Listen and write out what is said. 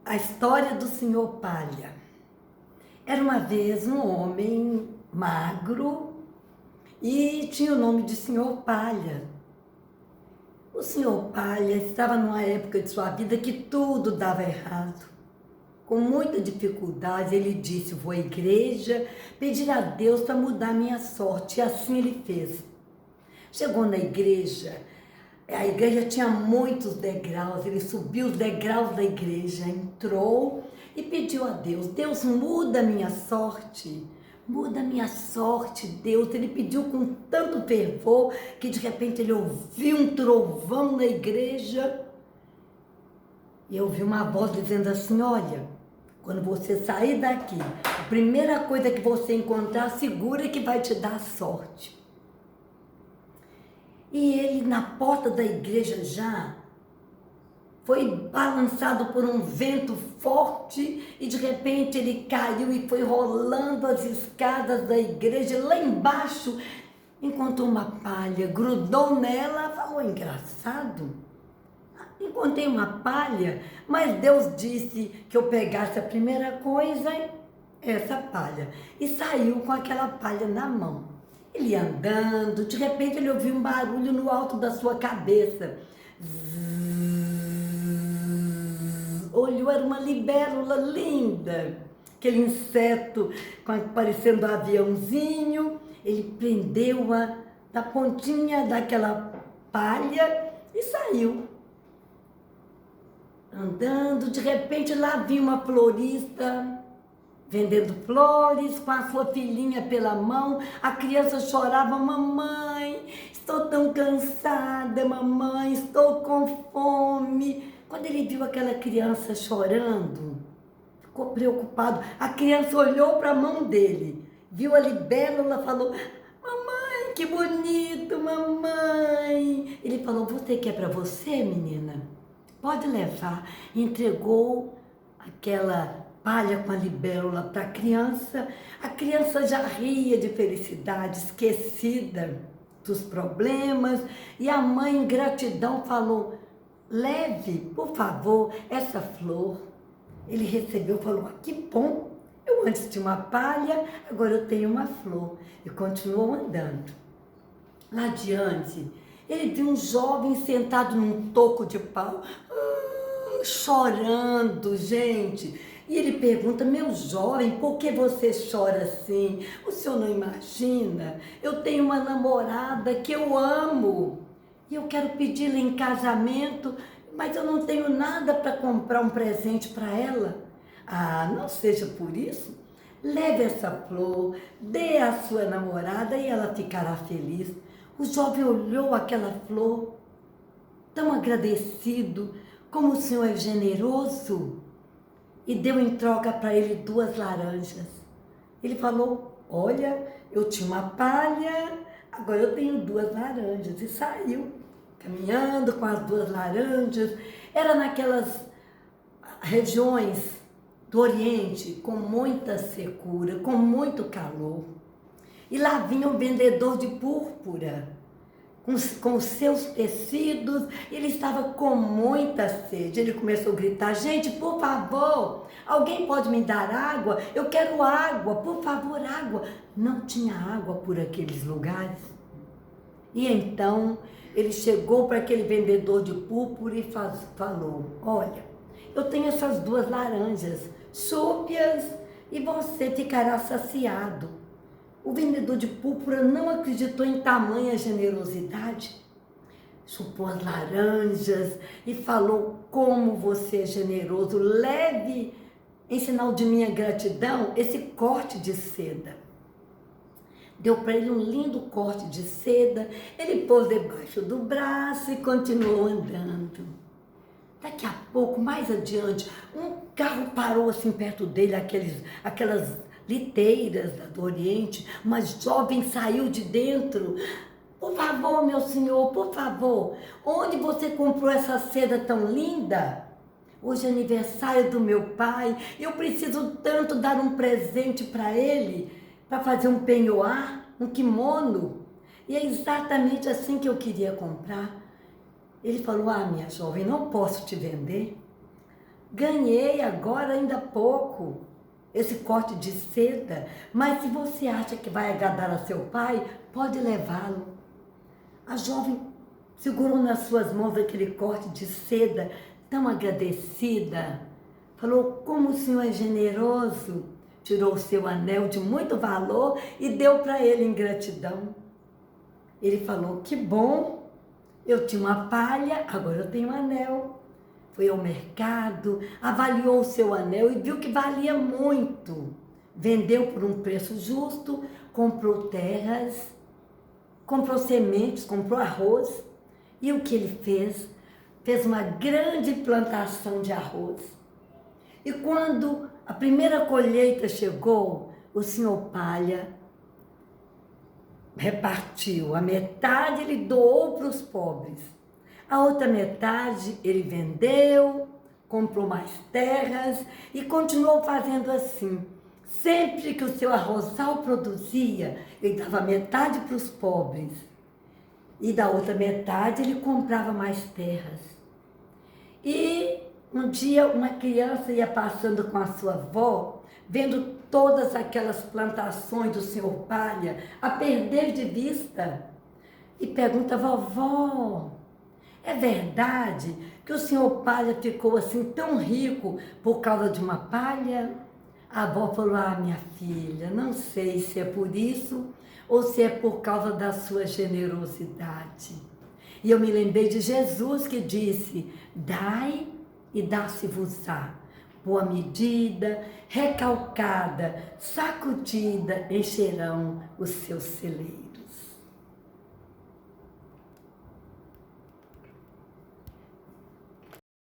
A história do Senhor Palha. Era uma vez um homem magro e tinha o nome de Senhor Palha. O Senhor Palha estava numa época de sua vida que tudo dava errado. Com muita dificuldade, ele disse: vou à igreja pedir a Deus para mudar minha sorte. E assim ele fez. Chegou na igreja, a igreja tinha muitos degraus, ele subiu os degraus da igreja, entrou e pediu a Deus: Deus, muda a minha sorte. Muda a minha sorte, Deus. Ele pediu com tanto fervor que de repente ele ouviu um trovão na igreja e ouviu uma voz dizendo assim: olha, quando você sair daqui, a primeira coisa que você encontrar, segura que vai te dar sorte. E ele, na porta da igreja já, foi balançado por um vento forte e de repente ele caiu e foi rolando as escadas da igreja. Lá embaixo encontrou uma palha, grudou nela, falou: engraçado, encontrei uma palha, mas Deus disse que eu pegasse a primeira coisa, essa palha, e saiu com aquela palha na mão. Ele ia andando, de repente ele ouviu um barulho no alto da sua cabeça. Olhou, era uma libélula linda, aquele inseto parecendo um aviãozinho. Ele prendeu-a da pontinha daquela palha e saiu. Andando, de repente lá vinha uma florista vendendo flores, com a sua filhinha pela mão. A criança chorava: mamãe, estou tão cansada, mamãe, estou com fome. Quando ele viu aquela criança chorando, ficou preocupado. A criança olhou para a mão dele, viu a libélula, falou: mamãe, que bonito, mamãe. Ele falou: você quer para você, menina? Pode levar. Entregou aquela palha com a libélula para a criança. A criança já ria de felicidade, esquecida dos problemas. E a mãe, em gratidão, falou: leve, por favor, essa flor. Ele recebeu, falou: que bom, eu antes tinha uma palha, agora eu tenho uma flor. E continuou andando. Lá adiante, ele viu um jovem sentado num toco de pau, chorando, gente. E ele pergunta: meu jovem, por que você chora assim? O senhor não imagina? Eu tenho uma namorada que eu amo e eu quero pedi-la em casamento, mas eu não tenho nada para comprar um presente para ela. Ah, não seja por isso. Leve essa flor, dê à sua namorada e ela ficará feliz. O jovem olhou aquela flor, tão agradecido, como o senhor é generoso, e deu em troca para ele 2 laranjas. Ele falou: olha, eu tinha uma palha, agora eu tenho 2 laranjas. E saiu, caminhando com as 2 laranjas. Era naquelas regiões do Oriente, com muita secura, com muito calor. E lá vinha um vendedor de púrpura, com os seus tecidos. Ele estava com muita sede. Ele começou a gritar: gente, por favor, alguém pode me dar água? Eu quero água, por favor, água. Não tinha água por aqueles lugares. E então ele chegou para aquele vendedor de púrpura e falou: olha, eu tenho essas 2 laranjas, chupe-as e você ficará saciado. O vendedor de púrpura não acreditou em tamanha generosidade. Chupou as laranjas e falou: como você é generoso, leve, em sinal de minha gratidão, esse corte de seda. Deu para ele um lindo corte de seda. Ele pôs debaixo do braço e continuou andando. Daqui a pouco, mais adiante, um carro parou assim perto dele, aquelas liteiras do Oriente. Uma jovem saiu de dentro: por favor, meu senhor, por favor, onde você comprou essa seda tão linda? Hoje é aniversário do meu pai, eu preciso tanto dar um presente para ele, para fazer um penhoar, um kimono. E é exatamente assim que eu queria comprar. Ele falou: ah, minha jovem, não posso te vender, Ganhei agora ainda há pouco esse corte de seda, mas se você acha que vai agradar a seu pai, pode levá-lo. A jovem segurou nas suas mãos aquele corte de seda, tão agradecida. Falou, como o senhor é generoso. Tirou o seu anel de muito valor e deu para ele em gratidão. Ele falou, que bom, eu tinha uma palha, agora eu tenho um anel. Foi ao mercado, avaliou o seu anel e viu que valia muito. Vendeu por um preço justo, comprou terras, comprou sementes, comprou arroz. E o que ele fez? Fez uma grande plantação de arroz. E quando a primeira colheita chegou, o senhor Palha repartiu. A metade ele doou para os pobres. A outra metade ele vendeu, comprou mais terras e continuou fazendo assim. Sempre que o seu arrozal produzia, ele dava metade para os pobres. E da outra metade ele comprava mais terras. E um dia uma criança ia passando com a sua avó, vendo todas aquelas plantações do senhor Palha a perder de vista. E pergunta, vovó, é verdade que o senhor Palha ficou assim tão rico por causa de uma palha? A avó falou, minha filha, não sei se é por isso ou se é por causa da sua generosidade. E eu me lembrei de Jesus que disse, dai e dá-se-vos-á. Boa medida, recalcada, sacudida, encherão os seus celeiros.